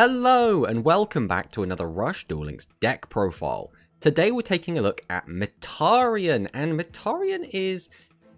Hello and welcome back to another Rush Duel Links deck profile. Today we're taking a look at Metarion, and Metarion is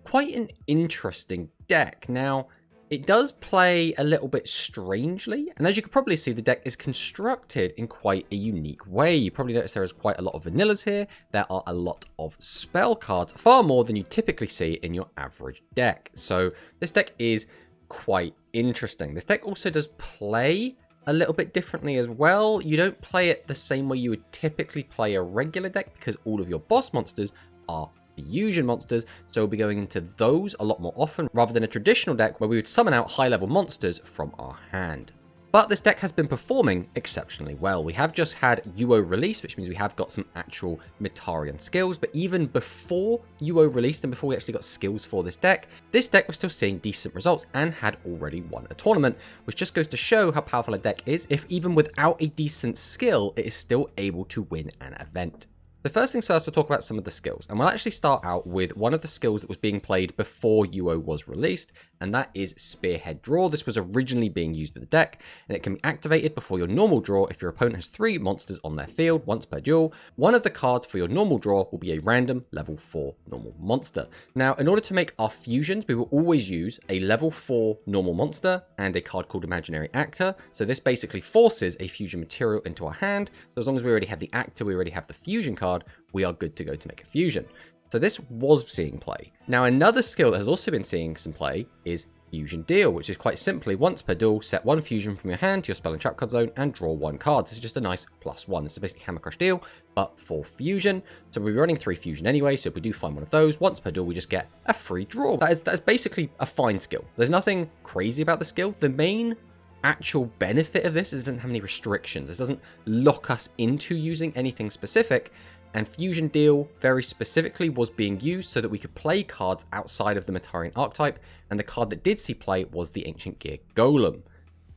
quite an interesting deck. Now, it does play a little bit strangely, and as you can probably see, the deck is constructed in quite a unique way. You probably notice there is quite a lot of vanillas here. There are a lot of spell cards, far more than you typically see in your average deck. So this deck is quite interesting. This deck also does play a little bit differently as well. You don't play it the same way you would typically play a regular deck because all of your boss monsters are fusion monsters, so we'll be going into those a lot more often rather than a traditional deck where we would summon out high-level monsters from our hand. But this deck has been performing exceptionally well. We have just had UO release, which means we have got some actual Metarion skills, but even before UO released and before we actually got skills for this deck was still seeing decent results and had already won a tournament, which just goes to show how powerful a deck is if even without a decent skill, it is still able to win an event. The first things first, we'll talk about some of the skills, and we'll actually start out with one of the skills that was being played before UO was released, and that is Spearhead Draw. This was originally being used with the deck, and it can be activated before your normal draw if your opponent has 3 monsters on their field, once per duel. One of the cards for your normal draw will be a random level 4 normal monster. Now, in order to make our fusions, we will always use a level 4 normal monster and a card called Imaginary Actor. So this basically forces a fusion material into our hand. So as long as we already have the actor, we already have the fusion card, we are good to go to make a fusion. So this was seeing play. Now, another skill that has also been seeing some play is Fusion Deal, which is quite simply once per duel, set 1 fusion from your hand to your spell and trap card zone and draw 1 card. This is just a nice +1. This is basically Hammer Crush Deal, but for fusion. So we'll be running 3 fusion anyway, so if we do find one of those, once per duel, we just get a free draw. That is basically a fine skill. There's nothing crazy about the skill. The main actual benefit of this is it doesn't have any restrictions. This doesn't lock us into using anything specific. And Fusion Deal very specifically was being used so that we could play cards outside of the Metarion archetype, and the card that did see play was the Ancient Gear Golem.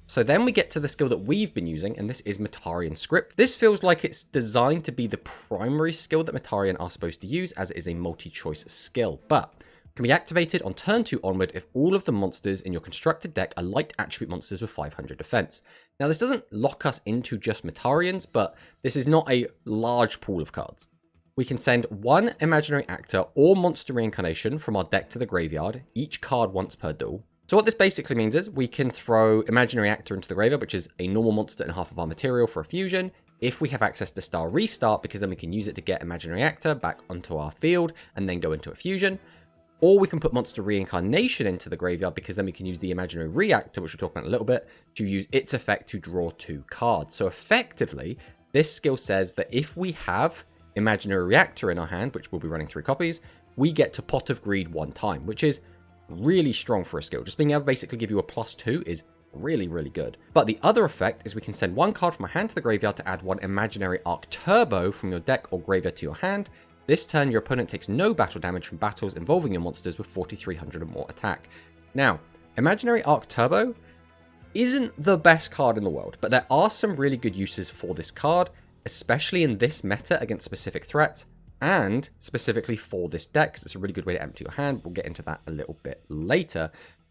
So then we get to the skill that we've been using, and this is Metarion Script. This feels like it's designed to be the primary skill that Metarion are supposed to use, as it is a multi-choice skill, but can be activated on turn 2 onward if all of the monsters in your constructed deck are light attribute monsters with 500 defense. Now, this doesn't lock us into just Metarions, but this is not a large pool of cards. We can send 1 Imaginary Actor or Monster Reincarnation from our deck to the graveyard, each card once per duel. So what this basically means is we can throw Imaginary Actor into the graveyard, which is a normal monster and half of our material for a fusion, if we have access to Star Restart, because then we can use it to get Imaginary Actor back onto our field and then go into a fusion. Or we can put Monster Reincarnation into the graveyard, because then we can use the Imaginary Reactor, which we'll talk about in a little bit, to use its effect to draw 2 cards. So effectively, this skill says that if we have Imaginary Reactor in our hand, which we'll be running 3 copies, we get to Pot of Greed 1 time, which is really strong for a skill. Just being able to basically give you a +2 is really, really good. But the other effect is we can send 1 card from our hand to the graveyard to add 1 Imaginary Arc Turbo from your deck or graveyard to your hand. This turn, your opponent takes no battle damage from battles involving your monsters with 4,300 or more attack. Now, Imaginary Arc Turbo isn't the best card in the world, but there are some really good uses for this card, especially in this meta against specific threats, and specifically for this deck, because it's a really good way to empty your hand. We'll get into that a little bit later.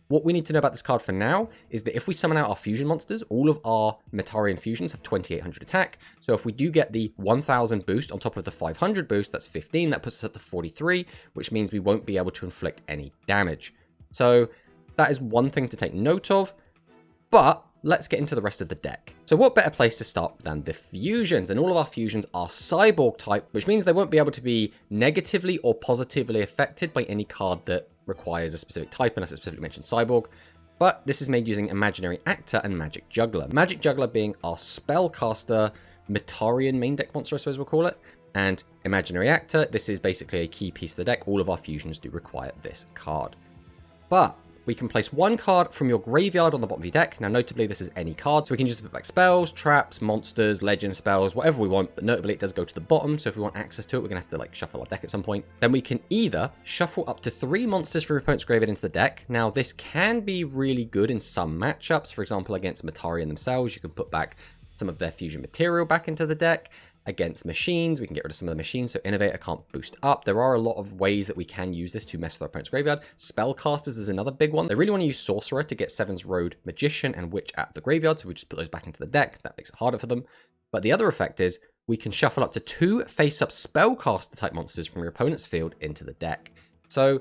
What we need to know about this card for now is that if we summon out our fusion monsters, all of our Metarion fusions have 2,800 attack. So if we do get the 1,000 boost on top of the 500 boost, that's 15. That puts us up to 43, which means we won't be able to inflict any damage. So that is one thing to take note of. But let's get into the rest of the deck. So what better place to start than the fusions? And all of our fusions are cyborg type, which means they won't be able to be negatively or positively affected by any card that requires a specific type, unless it specifically mentions cyborg. But this is made using Imaginary Actor and Magic Juggler. Magic Juggler being our Spellcaster Metarion main deck monster, I suppose we'll call it. And Imaginary Actor, this is basically a key piece of the deck. All of our fusions do require this card. But we can place 1 card from your graveyard on the bottom of your deck. Now, notably, this is any card, so we can just put like spells, traps, monsters, legend spells, whatever we want, but notably, it does go to the bottom, so if we want access to it, we're going to have to like shuffle our deck at some point. Then we can either shuffle up to 3 monsters from your opponent's graveyard into the deck. Now, this can be really good in some matchups. For example, against Metarion themselves, you can put back some of their fusion material back into the deck. against machines. We can get rid of some of the machines, so Innovator can't boost up. There are a lot of ways that we can use this to mess with our opponent's graveyard. Spellcasters is another big one. They really want to use Sorcerer to get Seven's Road, Magician, and Witch out of the graveyard, so we just put those back into the deck. That makes it harder for them. But the other effect is we can shuffle up to 2 face-up Spellcaster type monsters from your opponent's field into the deck. So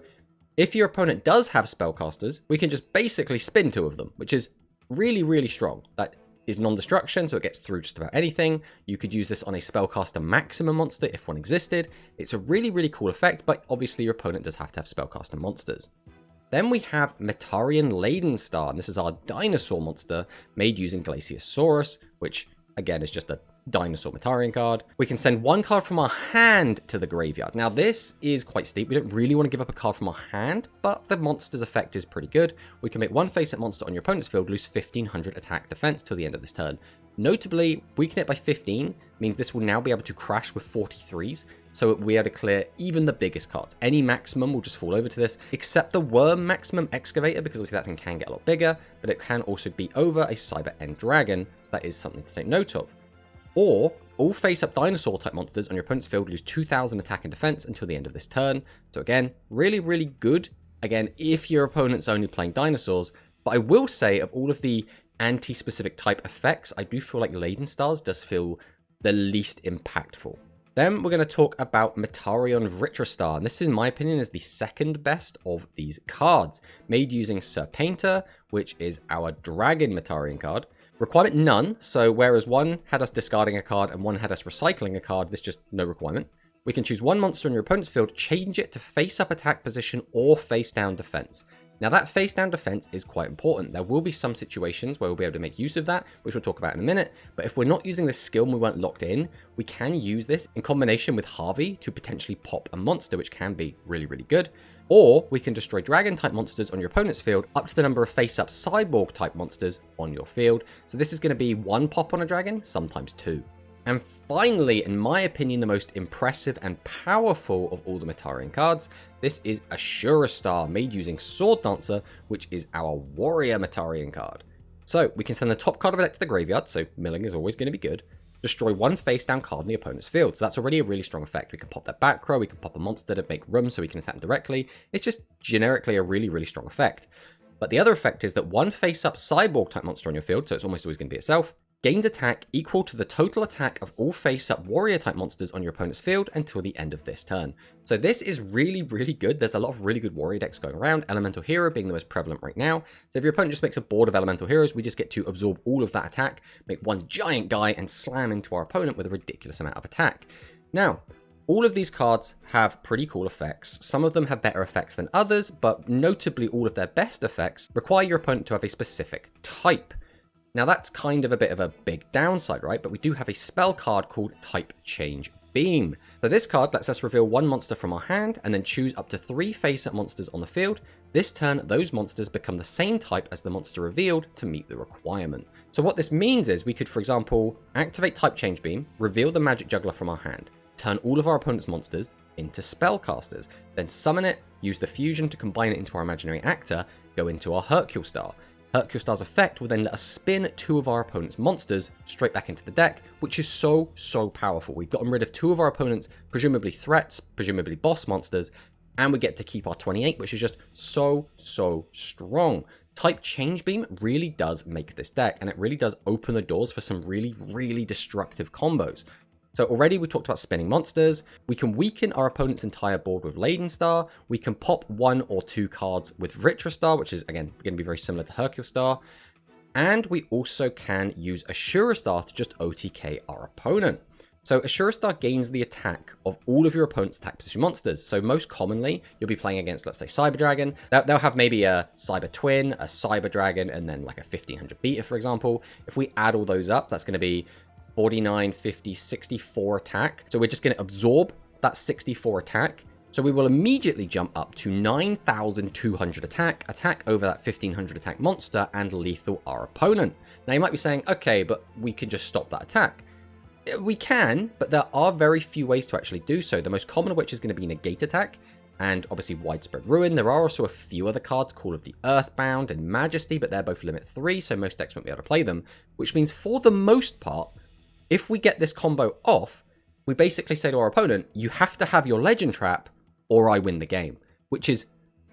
if your opponent does have Spellcasters, we can just basically spin 2 of them, which is really, really strong. That is non-destruction, so it gets through just about anything. You could use this on a Spellcaster maximum monster if one existed. It's a really, really cool effect, but obviously your opponent does have to have Spellcaster monsters. Then we have Metarion Laden Star, and this is our dinosaur monster made using Galactica, which again is just a dinosaur Metarion card. We can send 1 card from our hand to the graveyard. Now this is quite steep. We don't really want to give up a card from our hand, but the monster's effect is pretty good. We can make 1 face-up monster on your opponent's field lose 1500 attack defense till the end of this turn. Notably, weaken it by 15 means this will now be able to crash with 43s, so we'll be able to clear even the biggest cards. Any maximum will just fall over to this, except the Worm Maximum Excavator, because obviously that thing can get a lot bigger, but it can also be over a Cyber End Dragon, so that is something to take note of. Or, all face-up dinosaur type monsters on your opponent's field lose 2000 attack and defense until the end of this turn. So again, really, really good. Again, if your opponent's only playing dinosaurs. But I will say, of all of the anti-specific type effects, I do feel like Laden Stars does feel the least impactful. Then we're going to talk about Metarion Vitristar, and this, in my opinion, is the second best of these cards. Made using Serpainter, which is our Dragon Metarion card. Requirement none, so whereas one had us discarding a card and one had us recycling a card, this just no requirement. We can choose 1 monster in your opponent's field, change it to face-up attack position or face-down defense. Now that face-down defense is quite important. There will be some situations where we'll be able to make use of that, which we'll talk about in a minute, but if we're not using this skill and we weren't locked in, we can use this in combination with Harvey to potentially pop a monster, which can be really, really good. Or we can destroy dragon-type monsters on your opponent's field up to the number of face-up cyborg-type monsters on your field. So this is going to be 1 pop on a dragon, sometimes 2. And finally, in my opinion, the most impressive and powerful of all the Metarion cards, this is Ashura Star, made using Sword Dancer, which is our Warrior Metarion card. So we can send the top card of a deck to the graveyard, so milling is always going to be good. Destroy 1 face-down card in the opponent's field. So that's already a really strong effect. We can pop that back row, we can pop a monster to make room so we can attack them directly. It's just generically a really, really strong effect. But the other effect is that 1 face-up cyborg-type monster on your field, so it's almost always going to be itself, gains attack equal to the total attack of all face-up warrior-type monsters on your opponent's field until the end of this turn. So this is really, really good. There's a lot of really good warrior decks going around, Elemental Hero being the most prevalent right now. So if your opponent just makes a board of Elemental Heroes, we just get to absorb all of that attack, make 1 giant guy, and slam into our opponent with a ridiculous amount of attack. Now, all of these cards have pretty cool effects. Some of them have better effects than others, but notably all of their best effects require your opponent to have a specific type. Now that's kind of a bit of a big downside, right? But we do have a spell card called Type Change Beam. So this card lets us reveal 1 monster from our hand and then choose up to 3 face-up monsters on the field. This turn, those monsters become the same type as the monster revealed to meet the requirement. So what this means is we could, for example, activate Type Change Beam, reveal the Magic Juggler from our hand, turn all of our opponent's monsters into Spellcasters, then summon it, use the fusion to combine it into our imaginary actor, go into our Hercule Star. Hercule Star's effect will then let us spin 2 of our opponent's monsters straight back into the deck, which is so powerful. We've gotten rid of 2 of our opponent's presumably threats, presumably boss monsters, and we get to keep our 28, which is just so strong. Type Change Beam really does make this deck, and it really does open the doors for some really destructive combos. So already we talked about spinning monsters. We can weaken our opponent's entire board with Laden Star. We can pop 1 or 2 cards with Vitristar, which is, again, going to be very similar to Hercule Star. And we also can use Ashura Star to just OTK our opponent. So Ashura Star gains the attack of all of your opponent's attack position monsters. So most commonly, you'll be playing against, let's say, Cyber Dragon. They'll have maybe a Cyber Twin, a Cyber Dragon, and then like a 1500 Beta, for example. If we add all those up, that's going to be 49, 50, 64 attack. So we're just going to absorb that 64 attack. So we will immediately jump up to 9,200 attack over that 1,500 attack monster, and lethal our opponent. Now you might be saying, okay, but we can just stop that attack. We can, but there are very few ways to actually do so. The most common of which is going to be Negate Attack, and obviously Widespread Ruin. There are also a few other cards, Call of the Earthbound and Majesty, but they're both limit 3, so most decks won't be able to play them, which means for the most part, if we get this combo off, we basically say to our opponent, you have to have your legend trap or I win the game, which is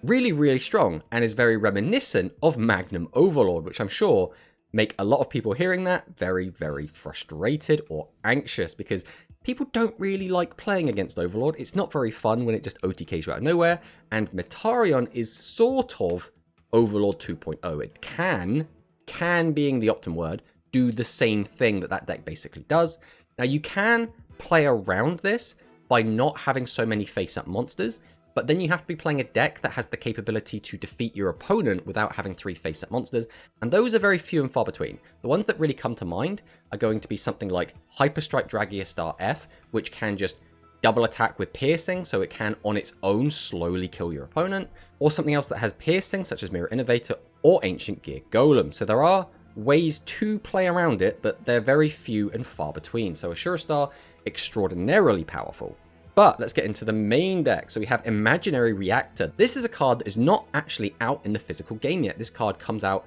really, really strong and is very reminiscent of Magnum Overlord, which I'm sure make a lot of people hearing that very, very frustrated or anxious because people don't really like playing against Overlord. It's not very fun when it just OTKs you out of nowhere, and Metarion is sort of Overlord 2.0. It can being the optimum word, do the same thing that deck basically does. Now you can play around this by not having so many face-up monsters, but then you have to be playing a deck that has the capability to defeat your opponent without having 3 face-up monsters, and those are very few and far between. The ones that really come to mind are going to be something like Hyperstrike Dragiastar F, which can just double attack with piercing, so it can on its own slowly kill your opponent, or something else that has piercing, such as Mirror Innovator or Ancient Gear Golem. So there are ways to play around it, but they're very few and far between. So Asurstar, extraordinarily powerful. But let's get into the main deck. So we have Imaginary Reactor. This is a card that is not actually out in the physical game yet. This card comes out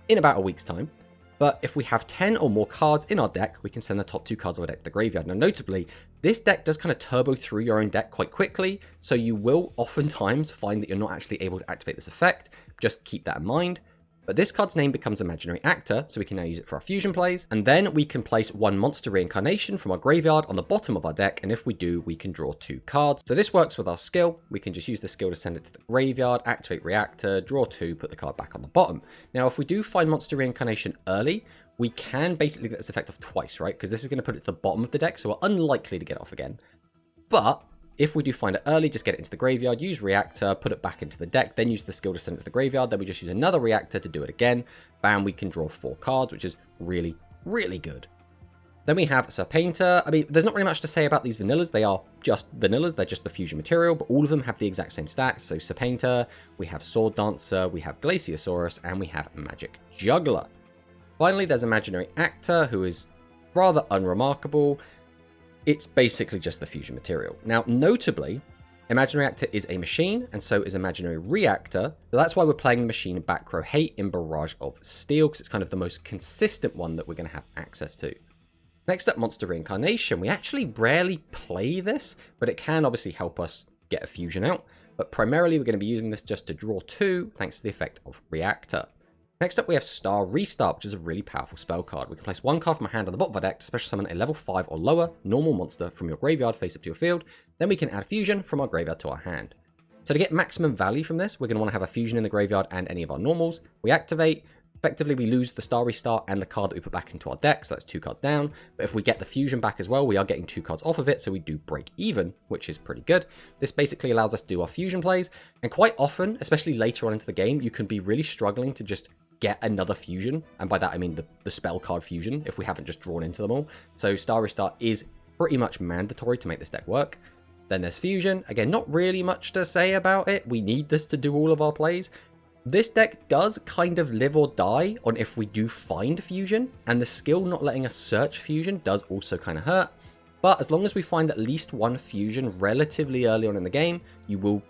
in about a week's time. But if we have 10 or more cards in our deck, we can send the top 2 cards of our deck to the graveyard. Now, notably, this deck does kind of turbo through your own deck quite quickly, so you will oftentimes find that you're not actually able to activate this effect. Just keep that in mind. But this card's name becomes Imaginary Actor, so we can now use it for our fusion plays. And then we can place 1 monster reincarnation from our graveyard on the bottom of our deck, and if we do, we can draw 2 cards. So this works with our skill. We can just use the skill to send it to the graveyard, activate Reactor, draw 2, put the card back on the bottom. Now, if we do find monster reincarnation early, we can basically get this effect off twice, right? Because this is going to put it to the bottom of the deck, so we're unlikely to get it off again. But if we do find it early, just get it into the graveyard, use Reactor, put it back into the deck, then use the skill to send it to the graveyard, then we just use another Reactor to do it again. Bam, we can draw 4 cards, which is really, really good. Then we have Serpainter. I mean, there's not really much to say about these vanillas. They are just vanillas. They're just the fusion material, but all of them have the exact same stats. So Serpainter, we have Sword Dancer, we have Glaciosaurus, and we have Magic Juggler. Finally, there's Imaginary Actor, who is rather unremarkable. It's basically just the fusion material. Now, notably, Imaginary Actor is a machine, and so is Imaginary Reactor. So that's why we're playing the machine back row hate in Barrage of Steel, because it's kind of the most consistent one that we're going to have access to. Next up, Monster Reincarnation. We actually rarely play this, but it can obviously help us get a fusion out. But primarily, we're going to be using this just to draw 2, thanks to the effect of Reactor. Next up, we have Star Restart, which is a really powerful spell card. We can place 1 card from our hand on the bottom of our deck to special summon a level 5 or lower normal monster from your graveyard face up to your field. Then we can add fusion from our graveyard to our hand. So to get maximum value from this, we're going to want to have a fusion in the graveyard and any of our normals. We activate. Effectively, we lose the Star Restart and the card that we put back into our deck, so that's 2 cards down. But if we get the fusion back as well, we are getting 2 cards off of it, so we do break even, which is pretty good. This basically allows us to do our fusion plays, and quite often, especially later on into the game, you can be really struggling to just get another fusion, and by that I mean the spell card fusion, if we haven't just drawn into them all. So Star Restart is pretty much mandatory to make this deck work. Then there's fusion. Again, not really much to say about it. We need this to do all of our plays. This deck does kind of live or die on if we do find fusion, and the skill not letting us search fusion does also kind of hurt. But as long as we find at least 1 fusion relatively early on in the game, you will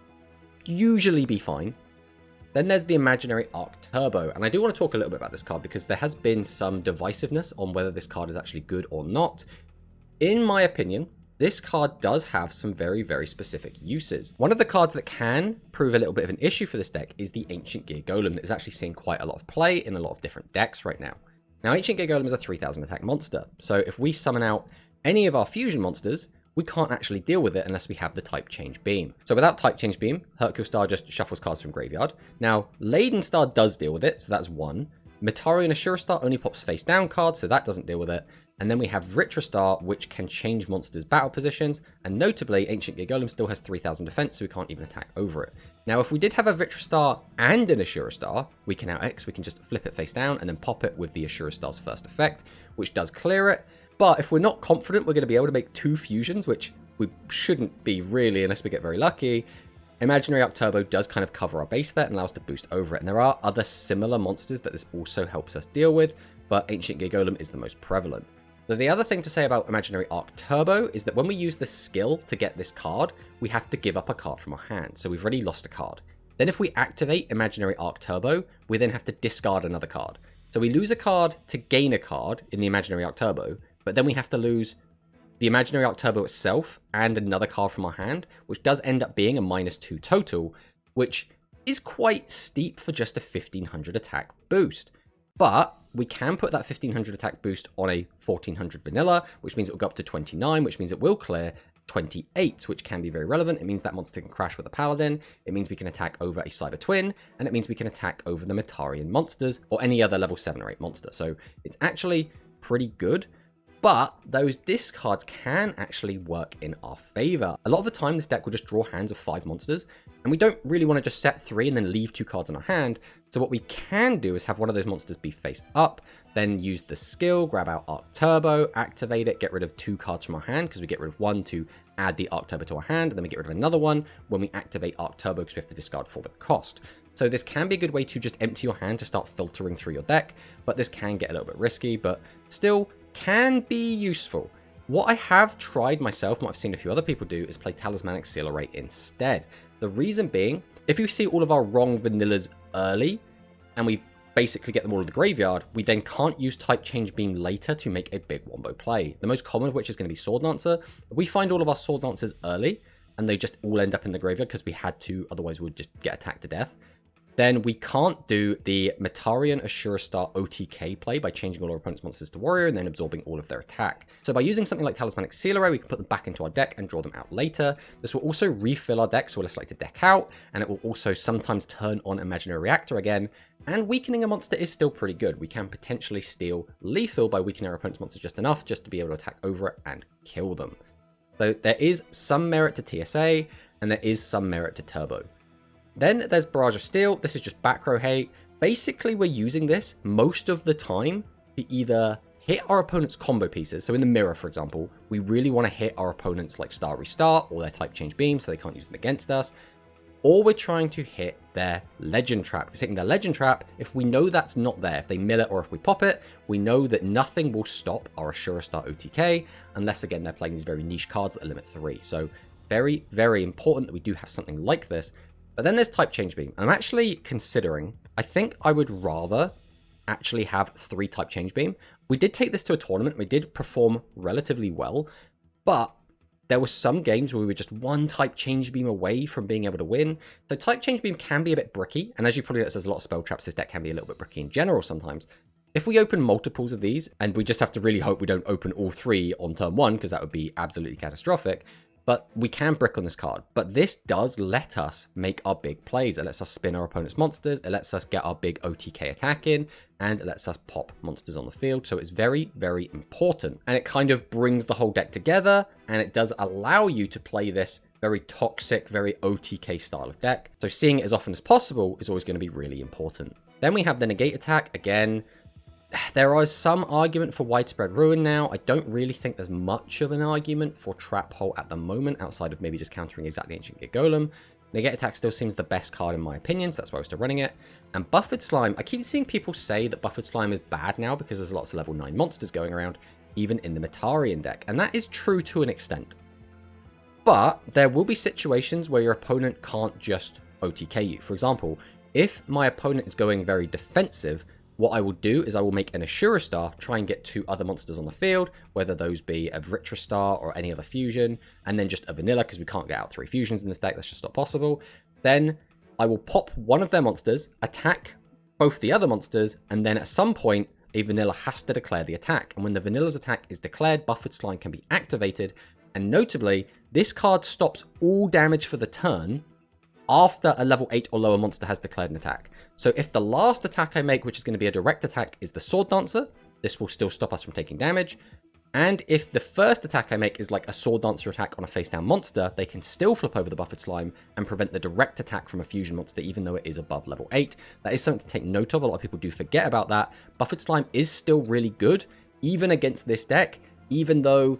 usually be fine. Then there's the Imaginary Arc Turbo, and I do want to talk a little bit about this card because there has been some divisiveness on whether this card is actually good or not. In my opinion, this card does have some very, very specific uses. One of the cards that can prove a little bit of an issue for this deck is the Ancient Gear Golem that is actually seeing quite a lot of play in a lot of different decks right now. Now, Ancient Gear Golem is a 3000 attack monster, so if we summon out any of our fusion monsters, we can't actually deal with it unless we have the Type Change Beam. So without Type Change Beam, Hercule Star just shuffles cards from graveyard. Now, Laden Star does deal with it, so that's 1. Metarion Asurstar only pops face down cards, so that doesn't deal with it. And then we have Star, which can change monsters' battle positions, and notably, Ancient Gear Golem still has 3000 defense, so we can't even attack over it. Now, if we did have a Star and an Asurstar, we can out X, we can just flip it face down and then pop it with the Asurstar's first effect, which does clear it. But if we're not confident we're going to be able to make 2 fusions, which we shouldn't be really unless we get very lucky, Imaginary Arc Turbo does kind of cover our base there and allow us to boost over it. And there are other similar monsters that this also helps us deal with, but Ancient Gear Golem is the most prevalent. So the other thing to say about Imaginary Arc Turbo is that when we use the skill to get this card, we have to give up a card from our hand. So we've already lost a card. Then if we activate Imaginary Arc Turbo, we then have to discard another card. So we lose a card to gain a card in the Imaginary Arc Turbo, but then we have to lose the Imaginary Arc Turbo itself, and another card from our hand, which does end up being a -2 total, which is quite steep for just a 1500 attack boost. But we can put that 1500 attack boost on a 1400 vanilla, which means it will go up to 29, which means it will clear 28, which can be very relevant. It means that monster can crash with a paladin, it means we can attack over a cyber twin, and it means we can attack over the Metarion monsters, or any other level 7 or 8 monster. So it's actually pretty good. But those discards can actually work in our favor. A lot of the time, this deck will just draw hands of 5 monsters, and we don't really want to just set 3 and then leave 2 cards in our hand. So what we can do is have one of those monsters be face up, then use the skill, grab out Arc Turbo, activate it, get rid of 2 cards from our hand, because we get rid of 1 to add the Arc Turbo to our hand, and then we get rid of another one when we activate Arc Turbo, because we have to discard for the cost. So this can be a good way to just empty your hand to start filtering through your deck, but this can get a little bit risky, but still can be useful. What I have tried myself, and what I've seen a few other people do, is play Talismanic Seal Array instead. The reason being, if you see all of our wrong vanillas early, and we basically get them all in the graveyard, we then can't use Type Change Beam later to make a big wombo play. The most common of which is going to be Sword Dancer. If we find all of our Sword Dancers early, and they just all end up in the graveyard because we had to, otherwise we'd just get attacked to death, then we can't do the Metarion Assura Star OTK play by changing all our opponent's monsters to warrior and then absorbing all of their attack. So by using something like Talismanic Seal Array, we can put them back into our deck and draw them out later. This will also refill our deck, so we'll select a deck out, and it will also sometimes turn on Imaginary Reactor again. And weakening a monster is still pretty good. We can potentially steal lethal by weakening our opponent's monster just enough just to be able to attack over it and kill them. So there is some merit to TSA, and there is some merit to Turbo. Then there's Barrage of Steel. This is just back row hate. Basically, we're using this most of the time to either hit our opponent's combo pieces. So in the mirror, for example, we really want to hit our opponent's like Star Restart or their Type Change Beam so they can't use them against us. Or we're trying to hit their Legend Trap. Because hitting their Legend Trap, if we know that's not there, if they mill it or if we pop it, we know that nothing will stop our Assura Star OTK, unless, again, they're playing these very niche cards that limit 3. So very, very important that we do have something like this. But then there's Type Change Beam. And I'm actually considering, I think I would rather actually have 3 Type Change Beam. We did take this to a tournament. We did perform relatively well. But there were some games where we were just 1 Type Change Beam away from being able to win. So Type Change Beam can be a bit bricky. And as you probably noticed, there's a lot of spell traps. This deck can be a little bit bricky in general sometimes. If we open multiples of these, and we just have to really hope we don't open all 3 on turn 1, because that would be absolutely catastrophic. But we can brick on this card. But this does let us make our big plays. It lets us spin our opponent's monsters. It lets us get our big OTK attack in. And it lets us pop monsters on the field. So it's very, very important. And it kind of brings the whole deck together. And it does allow you to play this very toxic, very OTK style of deck. So seeing it as often as possible is always going to be really important. Then we have the negate attack. Again, there is some argument for Widespread Ruin now. I don't really think there's much of an argument for Trap Hole at the moment, outside of maybe just countering exactly Ancient Gear Golem. Negate Attack still seems the best card in my opinion, so that's why we're still running it. And Buffered Slime, I keep seeing people say that Buffered Slime is bad now because there's lots of level 9 monsters going around, even in the Metarion deck. And that is true to an extent. But there will be situations where your opponent can't just OTK you. For example, if my opponent is going very defensive, what I will do is I will make an Assura Star, try and get 2 other monsters on the field, whether those be a Vritra Star or any other fusion, and then just a vanilla, because we can't get out 3 fusions in this deck, that's just not possible. Then I will pop one of their monsters, attack both the other monsters, and then at some point, a vanilla has to declare the attack. And when the vanilla's attack is declared, Buffered Slime can be activated, and notably, this card stops all damage for the turn after a level 8 or lower monster has declared an attack. So if the last attack I make, which is going to be a direct attack, is the Sword Dancer, this will still stop us from taking damage. And if the first attack I make is like a Sword Dancer attack on a face-down monster, they can still flip over the Buffered Slime and prevent the direct attack from a fusion monster, even though it is above level 8. That is something to take note of. A lot of people do forget about that. Buffered Slime is still really good, even against this deck, even though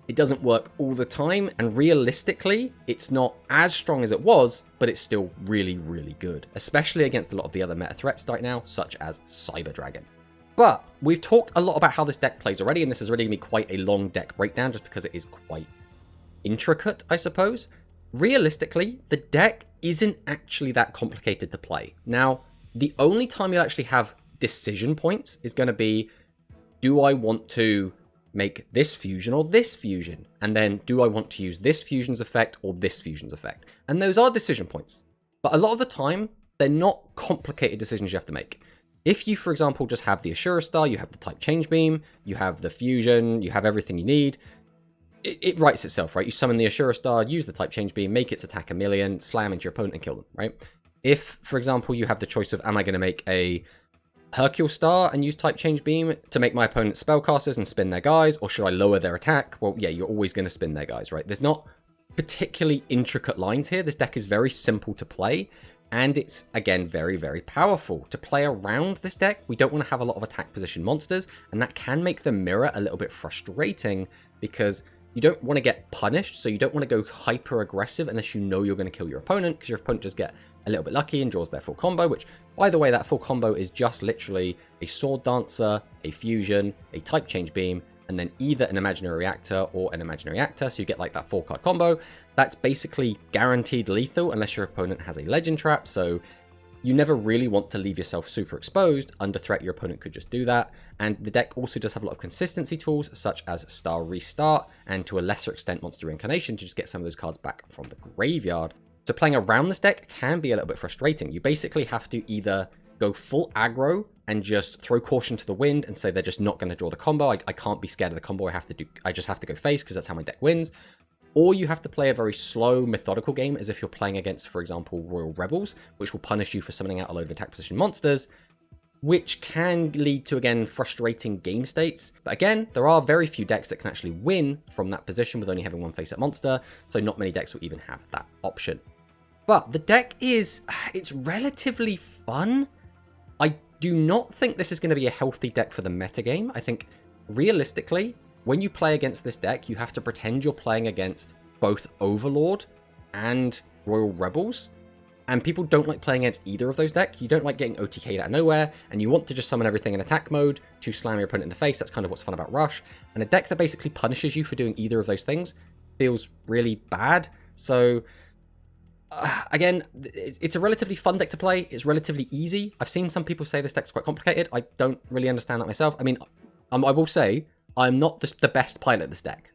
it doesn't work all the time, and realistically, it's not as strong as it was, but it's still really, really good, especially against a lot of the other meta threats right now, such as Cyber Dragon. But we've talked a lot about how this deck plays already, and this is already going to be quite a long deck breakdown, just because it is quite intricate, I suppose. Realistically, the deck isn't actually that complicated to play. Now, the only time you'll actually have decision points is going to be, do I want to make this fusion or this fusion? And then do I want to use this fusion's effect or this fusion's effect? And those are decision points. But a lot of the time, they're not complicated decisions you have to make. If you, for example, just have the Ashura Star, you have the type change beam, you have the fusion, you have everything you need, it writes itself, right? You summon the Ashura Star, use the type change beam, make its attack 1,000,000, slam into your opponent and kill them, right? If, for example, you have the choice of, am I going to make a Hercule Star and use type change beam to make my opponent spellcasters and spin their guys, or should I lower their attack? Well, yeah, you're always going to spin their guys, right? There's not particularly intricate lines here. This deck is very simple to play, and it's, again, very, very powerful. To play around this deck, we don't want to have a lot of attack position monsters, and that can make the mirror a little bit frustrating because you don't want to get punished, so you don't want to go hyper aggressive unless you know you're going to kill your opponent, because your opponent just get a little bit lucky and draws their full combo, which, by the way, that full combo is just literally a Sword Dancer, a Fusion, a Type Change Beam, and then either an Imaginary Reactor or an Imaginary Actor, so you get like that 4-card combo. That's basically guaranteed lethal unless your opponent has a Legend Trap, so you never really want to leave yourself super exposed. Under threat, your opponent could just do that. And the deck also does have a lot of consistency tools, such as Star Restart, and to a lesser extent, Monster Reincarnation, to just get some of those cards back from the graveyard. So playing around this deck can be a little bit frustrating. You basically have to either go full aggro and just throw caution to the wind and say they're just not going to draw the combo. I can't be scared of the combo. I just have to go face because that's how my deck wins. Or you have to play a very slow, methodical game as if you're playing against, for example, Royal Rebels, which will punish you for summoning out a load of attack position monsters, which can lead to, again, frustrating game states. But again, there are very few decks that can actually win from that position with only having one face-up monster, so not many decks will even have that option. But the deck it's relatively fun. I do not think this is going to be a healthy deck for the metagame. I think, realistically, when you play against this deck, you have to pretend you're playing against both Overlord and Royal Rebels. And people don't like playing against either of those decks. You don't like getting OTK'd out of nowhere, and you want to just summon everything in attack mode to slam your opponent in the face. That's kind of what's fun about Rush. And a deck that basically punishes you for doing either of those things feels really bad. So, again, it's a relatively fun deck to play. It's relatively easy. I've seen some people say this deck's quite complicated. I don't really understand that myself. I mean, I will say, I'm not the best pilot of this deck,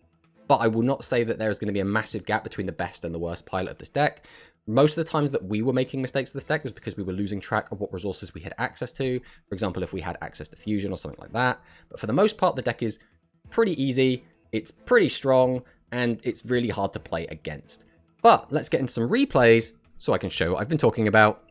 but I will not say that there is going to be a massive gap between the best and the worst pilot of this deck. Most of the times that we were making mistakes with this deck was because we were losing track of what resources we had access to. For example, if we had access to Fusion or something like that. But for the most part, the deck is pretty easy, it's pretty strong, and it's really hard to play against. But let's get into some replays so I can show what I've been talking about.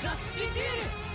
出し切る